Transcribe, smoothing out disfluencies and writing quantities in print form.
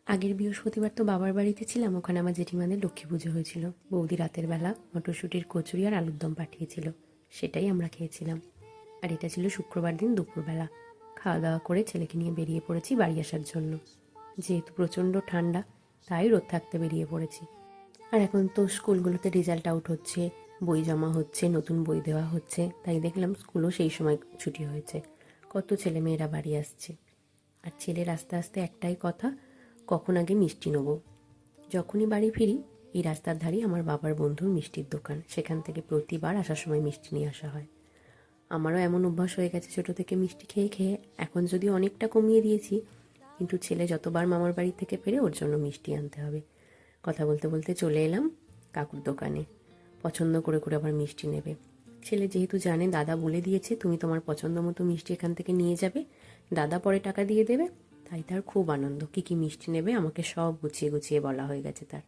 আগের বৃহস্পতিবার তো বাবার বাড়িতে ছিলাম, ওখানে আমার জেঠিমাদের লক্ষ্মী পুজো হয়েছিল। বৌদি রাতের বেলা মটরশুঁটির কচুরি আর আলুর দম পাঠিয়েছিল, সেটাই আমরা খেয়েছিলাম। আর এটা ছিল শুক্রবার দিন দুপুরবেলা। খাওয়া দাওয়া করে ছেলেকে নিয়ে বেরিয়ে পড়েছি বাড়ি আসার জন্য। যেহেতু প্রচণ্ড ঠান্ডা, তাই রোদ থাকতে বেরিয়ে পড়েছি। আর এখন তো স্কুলগুলোতে রেজাল্ট আউট হচ্ছে, বই জমা হচ্ছে, নতুন বই দেওয়া হচ্ছে, তাই দেখলাম স্কুলও সেই সময় ছুটি হয়েছে। কত ছেলে মেয়েরা বাড়ি আসছে। আর ছেলের আস্তে আস্তে একটাই কথা, কখন আগে মিষ্টি নেবো। যখনই বাড়ি ফিরি এই রাস্তার ধারেই আমার বাবার বন্ধুর মিষ্টির দোকান, সেখান থেকে প্রতিবার আসার সময় মিষ্টি নিয়ে আসা হয়। আমারও এমন অভ্যাস হয়ে গেছে ছোটো থেকে মিষ্টি খেয়ে খেয়ে, এখন যদিও অনেকটা কমিয়ে দিয়েছি, কিন্তু ছেলে যতবার মামার বাড়ি থেকে ফেরে ওর জন্য মিষ্টি আনতে হবে। কথা বলতে বলতে চলে এলাম কাকুর দোকানে। পছন্দ করে করে আবার মিষ্টি নেবে। ছেলে যেহেতু জানে দাদা বলে দিয়েছে তুমি তোমার পছন্দ মতো মিষ্টি এখান থেকে নিয়ে যাবে, দাদা পরে টাকা দিয়ে দেবে, তাই তার খুব আনন্দ। কী কী মিষ্টি নেবে আমাকে সব গুছিয়ে গুছিয়ে বলা হয়ে গেছে তার।